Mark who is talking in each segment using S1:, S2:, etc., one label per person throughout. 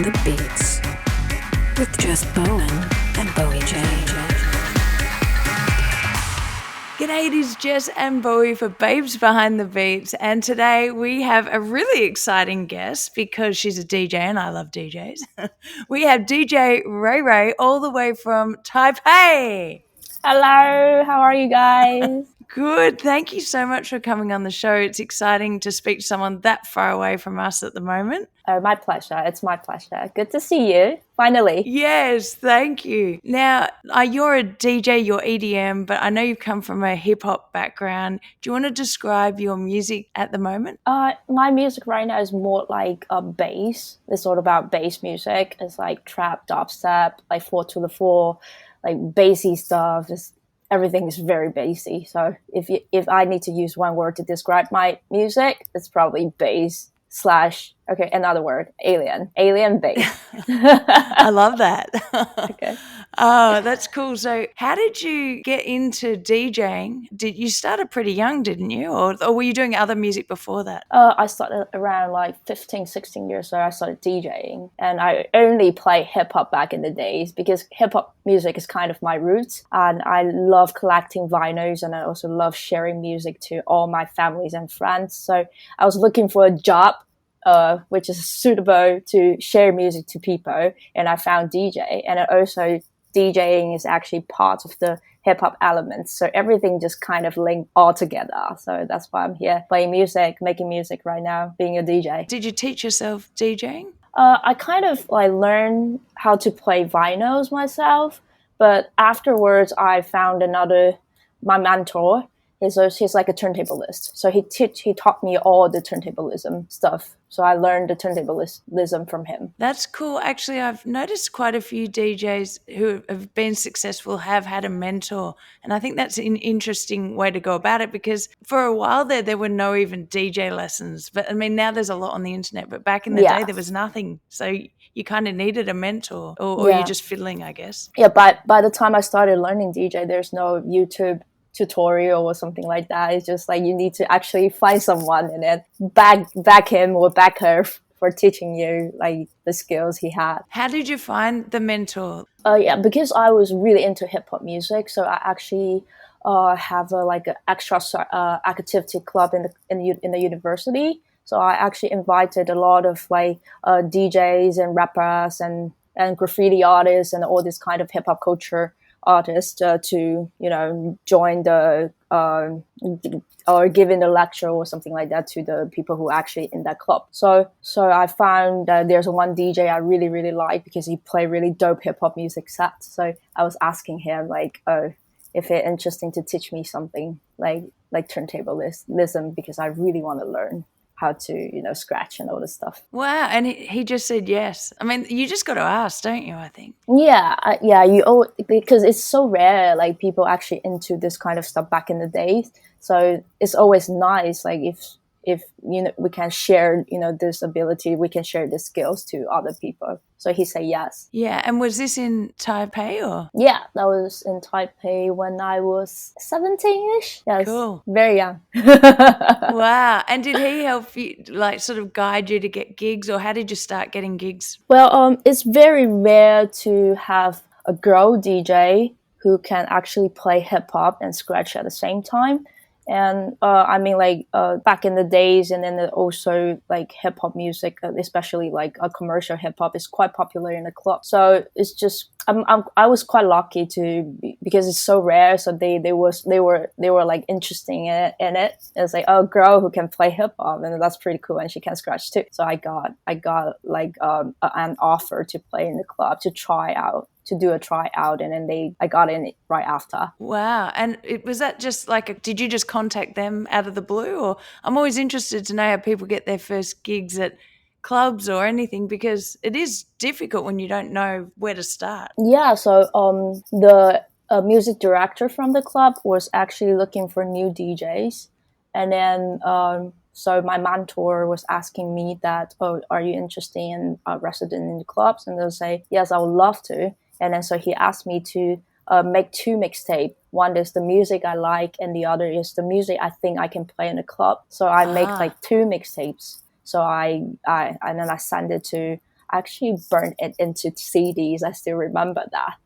S1: the Beats with Jess Bowen and Bowie J. G'day, it is Jess and Bowie for Babes Behind the Beats, and today we have a really exciting guest because she's a DJ and I love DJs. We have DJ Ray Ray all the way from Taipei.
S2: Hello, how are you guys?
S1: Good. Thank you so much for coming on the show. It's exciting to speak to someone that far away from us at the moment.
S2: Oh, my pleasure. It's my pleasure. Good to see you, finally.
S1: Yes, thank you. Now, you're a DJ, you're EDM, but I know you've come from a hip-hop background. Do you want to describe your music at the moment?
S2: My music right now is more like bass. It's all about bass music. It's like trap, dubstep, like 4 to the 4, like bassy stuff. Everything is very bassy. So if I need to use one word to describe my music, it's probably bass / okay, another word, alien bass.
S1: I love that.
S2: Okay.
S1: Oh, that's cool. So how did you get into DJing? You started pretty young, didn't you? Or were you doing other music before that?
S2: I started around like 15, 16 years old. I started DJing, and I only play hip-hop back in the days because hip-hop music is kind of my roots, and I love collecting vinyls, and I also love sharing music to all my families and friends. So I was looking for a job which is suitable to share music to people, and I found DJ, and also DJing is actually part of the hip-hop elements, so everything just kind of linked all together. So that's why I'm here playing music, making music right now, being a DJ.
S1: Did you teach yourself DJing?
S2: I kind of like learned how to play vinyls myself, but afterwards I found my mentor. He's like a turntablism. So he taught me all the turntablism stuff. So I learned the turntablism from him.
S1: That's cool. Actually, I've noticed quite a few DJs who have been successful have had a mentor. And I think that's an interesting way to go about it because for a while there were no even DJ lessons. But I mean, now there's a lot on the internet. But back in the day, there was nothing. So you kind of needed a mentor or you're just fiddling, I guess.
S2: Yeah, but by the time I started learning DJ, there's no YouTube tutorial or something like that. It's just like you need to actually find someone and then back him or back her for teaching you like the skills he had.
S1: How did you find the mentor?
S2: Because I was really into hip hop music, so I actually have an extra activity club in the university. So I actually invited a lot of like DJs and rappers and graffiti artists and all this kind of hip hop culture artists to join the or giving a lecture or something like that to the people who are actually in that club. So I found that there's one DJ I really, really like because he played really dope hip hop music sets. So I was asking him like, if it's interesting to teach me something like turntablism because I really want to learn how to, scratch and all this stuff.
S1: Wow. And he just said yes. I mean, you just got to ask, don't you, I think?
S2: Yeah. Because it's so rare, like people actually into this kind of stuff back in the days. So it's always nice, like if we can share, this ability, we can share the skills to other people. So he said yes.
S1: Yeah. And was this in Taipei or?
S2: Yeah, that was in Taipei when I was 17-ish. Yes,
S1: cool.
S2: Very young.
S1: Wow. And did he help you, like sort of guide you to get gigs, or how did you start getting gigs?
S2: Well, it's very rare to have a girl DJ who can actually play hip hop and scratch at the same time. And I mean, like back in the days, and then also like hip hop music, especially like a commercial hip hop, is quite popular in the club. So it's just I was quite lucky because it's so rare. So they were like interesting in it. It's like, oh, girl who can play hip hop, and that's pretty cool, and she can scratch too. So I got like an offer to play in the club to do a tryout, and then I got in right after.
S1: Wow. And was that just like, did you just contact them out of the blue? Or I'm always interested to know how people get their first gigs at clubs or anything, because it is difficult when you don't know where to start.
S2: Yeah, so the music director from the club was actually looking for new DJs, and then so my mentor was asking me that, oh, are you interested in resident in the clubs? And they'll say, yes, I would love to. And then so he asked me to make 2 mixtapes. One is the music I like, and the other is the music I think I can play in a club. So I make like 2 mixtapes. So I and then I send it to I actually burned it into CDs. I still remember that.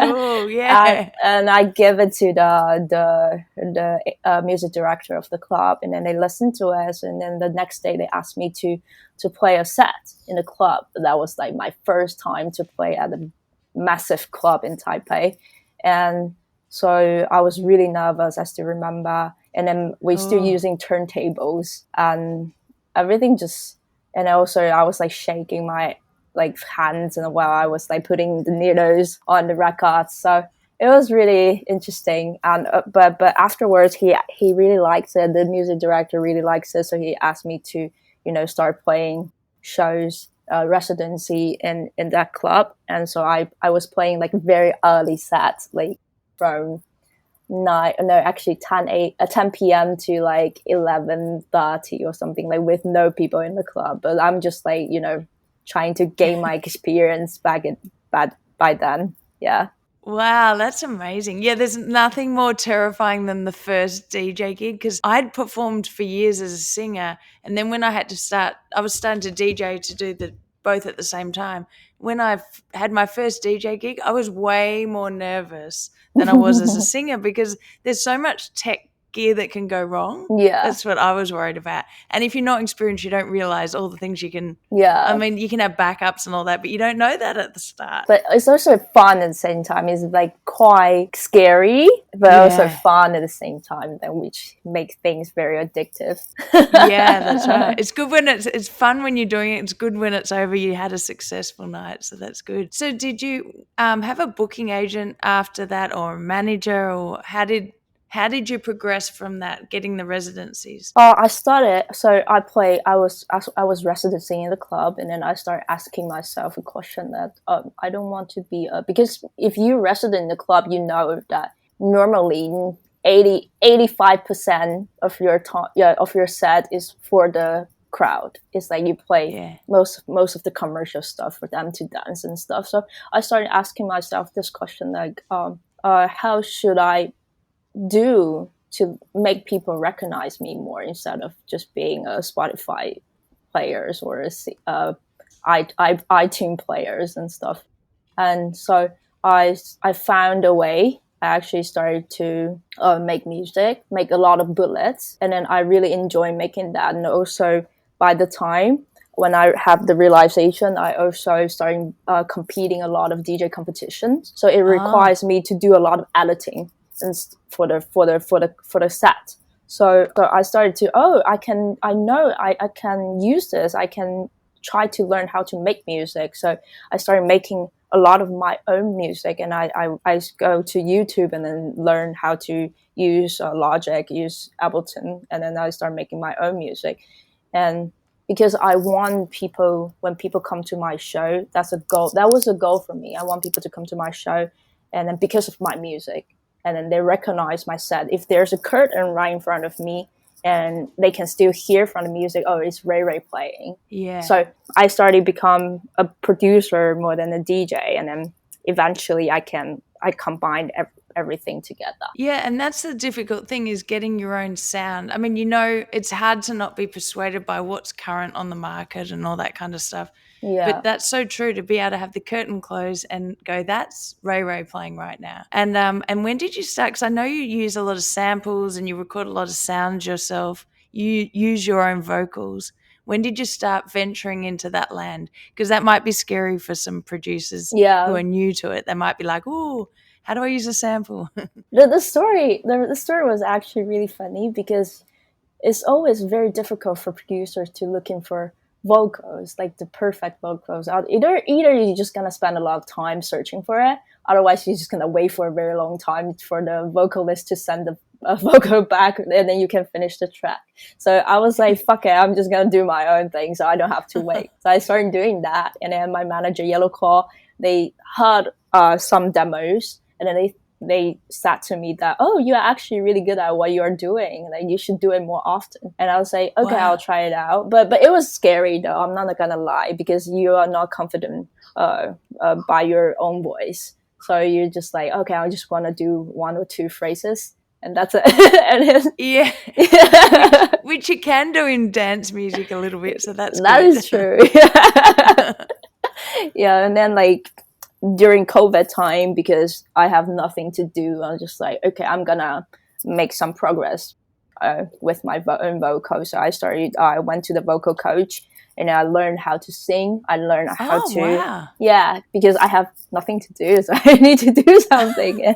S1: Cool. Yeah.
S2: And I give it to the music director of the club, and then they listened to it. And then the next day they asked me to play a set in the club. That was like my first time to play at a massive club in Taipei, and so I was really nervous. I still remember, and then we're still
S1: Oh.
S2: using turntables and everything. Just and also I was like shaking my like hands and while I was like putting the needles on the records. So it was really interesting. And but afterwards, he really likes it. The music director really likes it, so he asked me to start playing shows. Residency in that club, and so I was playing like very early sets, like from 9 no actually 10 p.m. to like 11:30 or something, like with no people in the club, but I'm just like trying to gain my experience back by then. Yeah.
S1: Wow, that's amazing. Yeah, there's nothing more terrifying than the first DJ gig because I'd performed for years as a singer. And then when I had to start, I was starting to DJ to do the both at the same time. When I had my first DJ gig, I was way more nervous than I was as a singer because there's so much tech gear that can go wrong.
S2: Yeah.
S1: That's what I was worried about. And if you're not experienced, you don't realize all the things you can. I
S2: Yeah.
S1: mean, you can have backups and all that, but you don't know that at the start.
S2: But it's also fun at the same time. It's like quite scary, but also
S1: Yeah.
S2: fun at the same time, then which makes things very addictive.
S1: Yeah, that's right. It's good when it's fun when you're doing it. It's good when it's over. You had a successful night, so that's good. So, did you have a booking agent after that, or a manager, or how did you progress from that, getting the residencies?
S2: I started. So I was residency in the club, and then I started asking myself a question that I don't want to be because if you resident in the club, you know that normally 85% of your time, of your set is for the crowd. It's like you play
S1: Yeah.
S2: most of the commercial stuff for them to dance and stuff. So I started asking myself this question, like how should I do to make people recognize me more instead of just being a Spotify players or iTunes players and stuff. And so I found a way. I actually started to make music, make a lot of bullets, and then I really enjoy making that. And also by the time when I have the realization, I also started competing a lot of DJ competitions. So it
S1: Oh,
S2: requires me to do a lot of editing and for the set. So I started to I can use this. I can try to learn how to make music. So I started making a lot of my own music, and I go to YouTube and then learn how to use Logic, use Ableton, and then I start making my own music. And because I want people, when people come to my show, that's a goal. That was a goal for me. I want people to come to my show, and then because of my music, and then they recognize my set. If there's a curtain right in front of me, and they can still hear from the music, oh, it's Ray Ray playing.
S1: yeah.
S2: So I started become a producer more than a DJ, and then eventually I combined everything together.
S1: Yeah, and that's the difficult thing is getting your own sound. I mean, it's hard to not be persuaded by what's current on the market and all that kind of stuff. But
S2: Yeah.
S1: that's so true to be able to have the curtain close and go, that's Ray Ray playing right now. And when did you start? Because I know you use a lot of samples and you record a lot of sounds yourself. You use your own vocals. When did you start venturing into that land? Because that might be scary for some producers who
S2: Yeah.
S1: are new to it. They might be like, "Oh, how do I use a sample?"
S2: The story was actually really funny because it's always very difficult for producers to looking for vocals, like the perfect vocals. Either you're just gonna spend a lot of time searching for it, otherwise you're just gonna wait for a very long time for the vocalist to send the vocal back, and then you can finish the track. So I was like, fuck it, I'm just gonna do my own thing, so I don't have to wait. So I started doing that, and then my manager Yellow Claw, they heard some demos, and then they said to me that, oh, you're actually really good at what you're doing, like you should do it more often. And I was like, okay,
S1: Wow.
S2: I'll try it out. But it was scary though, I'm not gonna lie, because you are not confident by your own voice. So you're just like, okay, I just want to do one or two phrases, and that's it. And
S1: Yeah, which
S2: then,
S1: which you can do in dance music a little bit, so that's
S2: that
S1: good.
S2: is true. Yeah, and then like during COVID time, because I have nothing to do, I'm just like, okay, I'm gonna make some progress with my own vocal. So I went to the vocal coach and I learned how to sing. I learned how
S1: Oh,
S2: to,
S1: wow.
S2: yeah, because I have nothing to do, so I need to do something.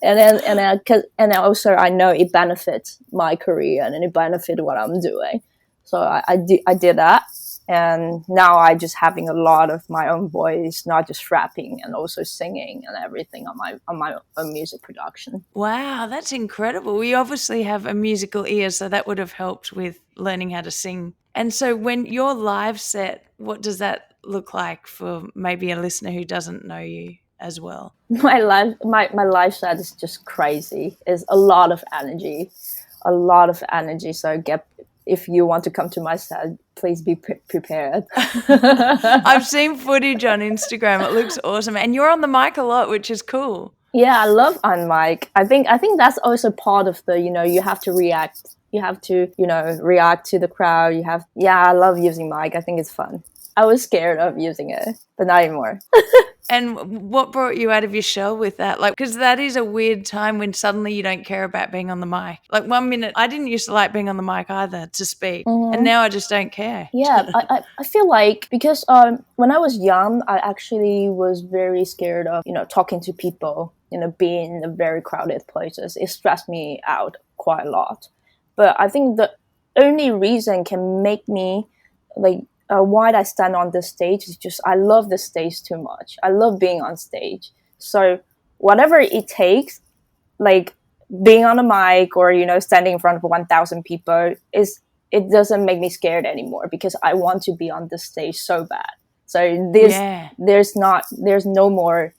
S2: And then also I know it benefits my career and it benefits what I'm doing. So I did that, and now I just having a lot of my own voice, not just rapping and also singing and everything on my own music production.
S1: Wow, that's incredible. We obviously have a musical ear, so that would have helped with learning how to sing. And so when your live set, what does that look like for maybe a listener who doesn't know you as well?
S2: My life set is just crazy. It's a lot of energy, a lot of energy. So get if you want to come to my set, please be prepared.
S1: I've seen footage on Instagram. It looks awesome. And you're on the mic a lot, which is cool.
S2: Yeah, I love on mic. I think that's also part of the, you have to react. You have to, react to the crowd. Yeah, I love using mic. I think it's fun. I was scared of using it, but not anymore.
S1: And what brought you out of your shell with that? Like, because that is a weird time when suddenly you don't care about being on the mic. Like 1 minute, I didn't used to like being on the mic either to speak. And now I just don't care.
S2: Yeah, I feel like because when I was young, I actually was very scared of, talking to people, being in very crowded places. It stressed me out quite a lot. But I think the only reason can make me like why I stand on this stage is just I love the stage too much. I love being on stage. So whatever it takes, like being on a mic or standing in front of 1,000 people it doesn't make me scared anymore because I want to be on the stage so bad. So
S1: Yeah.
S2: there's no more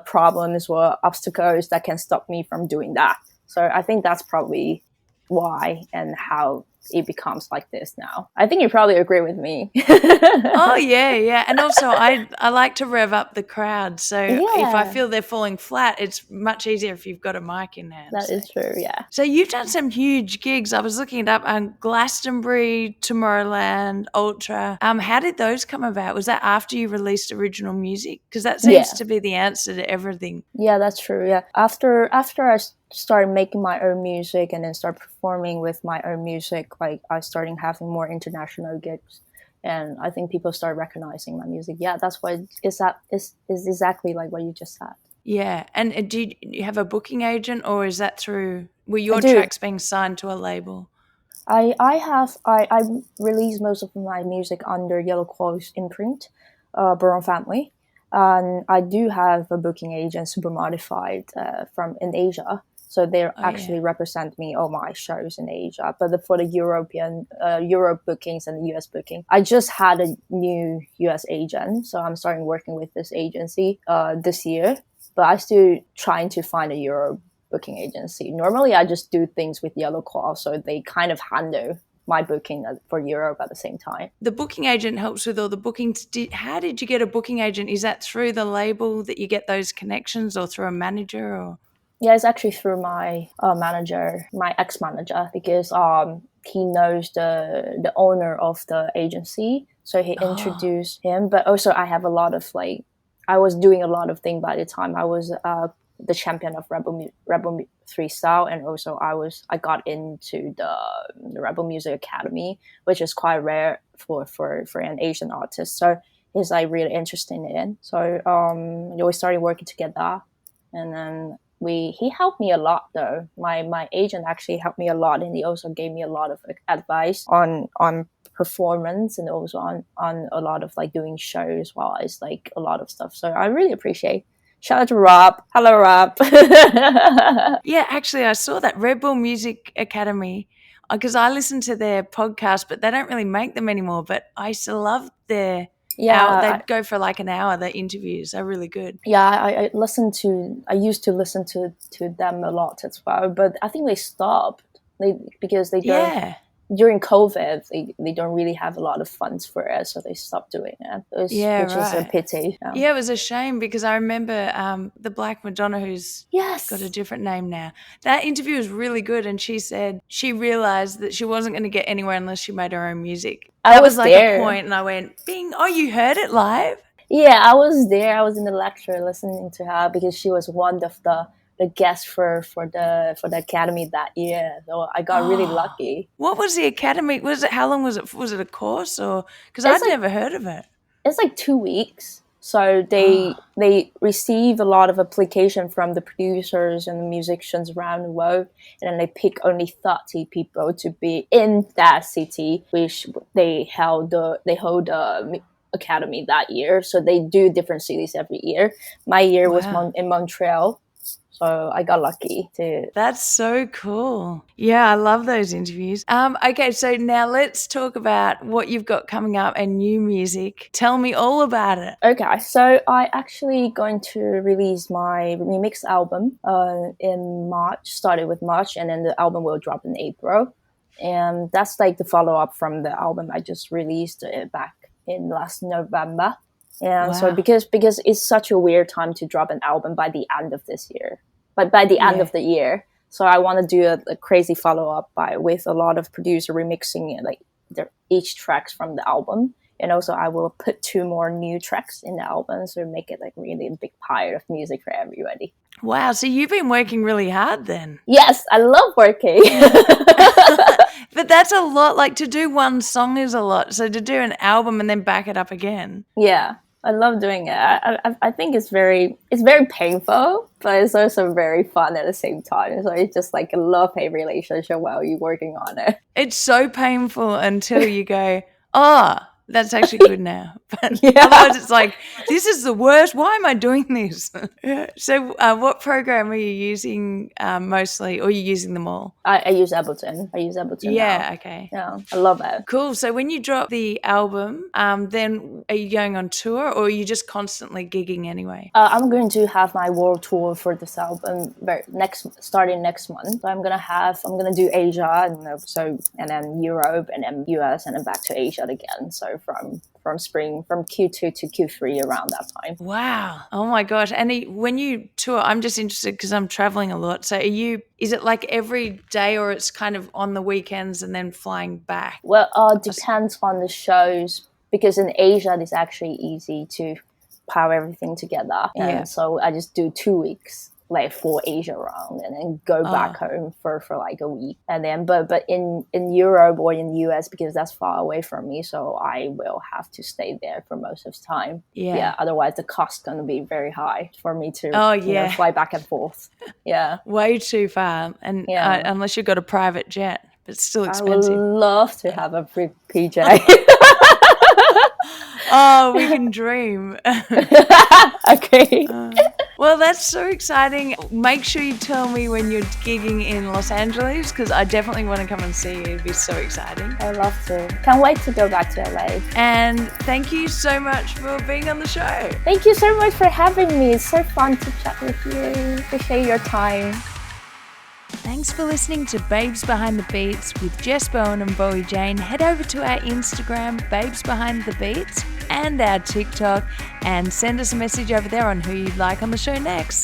S2: problems or obstacles that can stop me from doing that. So I think that's probably why and how it becomes like this now. I think you probably agree with me.
S1: Oh yeah, yeah. And also I like to rev up the crowd. So if I
S2: Yeah,
S1: feel they're falling flat, it's much easier if you've got a mic in hand.
S2: that is true. Yeah.
S1: So you've done some huge gigs. I was looking it up. Glastonbury, Tomorrowland, Ultra. How did those come about? Was that after you released original music? Because that seems
S2: Yeah.
S1: to be the answer to everything.
S2: Yeah, that's true. Yeah, after I started making my own music and then start performing with my own music, like I started having more international gigs, and I think people start recognizing my music. Yeah, that's why is exactly like what you just said.
S1: Yeah. And do you have a booking agent, or is that were
S2: I
S1: your
S2: do.
S1: tracks being signed to a label?
S2: I release most of my music under Yellow Claw's imprint, Baron Family, and I do have a booking agent, Super Modified, from in Asia. So they
S1: Oh yeah.
S2: actually represent me all my shows in Asia. But for the European Europe bookings and the US booking, I just had a new US agent, so I'm starting working with this agency this year. But I still trying to find a Europe booking agency. Normally, I just do things with Yellow Claw, so they kind of handle my booking for Europe at the same time.
S1: The booking agent helps with all the bookings. How did you get a booking agent? Is that through the label that you get those connections, or through a manager? Or
S2: Yeah, it's actually through my manager, my ex-manager, because he knows the owner of the agency, so he
S1: oh,
S2: introduced him. But also, I have a lot of I was doing a lot of things by the time. I was the champion of Rebel Freestyle, and also I got into the Rebel Music Academy, which is quite rare for an Asian artist. So he's like really interested in. So we started working together, and then he helped me a lot though. My agent actually helped me a lot, and he also gave me a lot of advice on performance and also on a lot of like doing shows while it's like a lot of stuff. So I really appreciate. Shout out to Rob. Hello, Rob.
S1: yeah. Actually, I saw that Red Bull Music Academy because I listen to their podcast, but they don't really make them anymore. But I still love their hour.
S2: Yeah,
S1: They'd go for like an hour. The interviews are really good.
S2: I listen to. I used to listen to them a lot as well, but I think they stopped. Because they don't.
S1: Yeah.
S2: during COVID, they don't really have a lot of funds for it, so they stopped doing it, which is a pity.
S1: Yeah, it was a shame because I remember the Black Madonna, who's
S2: Yes.
S1: got a different name now. That interview was really good, and she said she realized that she wasn't going to get anywhere unless she made her own music. That was like
S2: there.
S1: a point, and I went, "Bing! Oh, you heard it live?"
S2: Yeah, I was there. I was in the lecture listening to her because she was one of the guests for the academy that year. So I got really lucky.
S1: What was the academy? Was it, how long was it? Was it a course, or because I'd never heard of it?
S2: It's like 2 weeks. So they receive a lot of application from the producers and the musicians around the world, and then they pick only 30 people to be in that city, which they hold the academy that year. So they do different cities every year. My year was in Montreal. So I got lucky too.
S1: That's so cool. Yeah, I love those interviews. Okay, so now let's talk about what you've got coming up and new music. Tell me all about it.
S2: Okay, so I actually going to release my remix album in March. Started with March, and then the album will drop in April. And that's like the follow-up from the album I just released back in last November. And so because it's such a weird time to drop an album by the end of this year, but by the end of the year. So I want to do a crazy follow-up with a lot of producer remixing like each tracks from the album. And also I will put 2 more new tracks in the album, so make it like really a big pile of music for everybody.
S1: Wow, so you've been working really hard then.
S2: Yes, I love working.
S1: But that's a lot. Like, to do one song is a lot. So to do an album and then back it up again.
S2: Yeah, I love doing it. I think it's very painful, but it's also very fun at the same time. So it's just like a love-hate relationship while you're working on it.
S1: It's so painful until you go, oh, that's actually good now. But otherwise it's like, this is the worst. Why am I doing this? So what program are you using mostly, or are you using them all?
S2: I use Ableton.
S1: Yeah,
S2: now.
S1: okay.
S2: Yeah, I love it.
S1: Cool. So when you drop the album, then are you going on tour, or are you just constantly gigging anyway?
S2: I'm going to have my world tour for this album starting next month. So I'm gonna do Asia, and then Europe, and then US, and then back to Asia again. So from spring, from Q2 to Q3 around that time.
S1: Wow. Oh my gosh. And when you tour, I'm just interested because I'm traveling a lot. So is it like every day, or it's kind of on the weekends and then flying back?
S2: Well, depends on the shows, because in Asia it's actually easy to pile everything together. And so I just do 2 weeks like for Asia round, and then go back home for like a week. And then but in Europe or in the US, because that's far away from me, so I will have to stay there for most of the time. Otherwise the cost gonna be very high for me to fly back and forth.
S1: Way too far. And unless you've got a private jet, but it's still expensive.
S2: I would love to have a big PJ.
S1: Oh, we can dream.
S2: Okay.
S1: Well, that's so exciting. Make sure you tell me when you're gigging in Los Angeles, because I definitely want to come and see you. It'd be so exciting.
S2: I'd love to. Can't wait to go back to LA.
S1: And thank you so much for being on the show.
S2: Thank you so much for having me. It's so fun to chat with you. Appreciate your time.
S1: Thanks for listening to Babes Behind the Beats with Jess Bowen and Bowie Jane. Head over to our Instagram, Babes Behind the Beats, and our TikTok, and send us a message over there on who you'd like on the show next.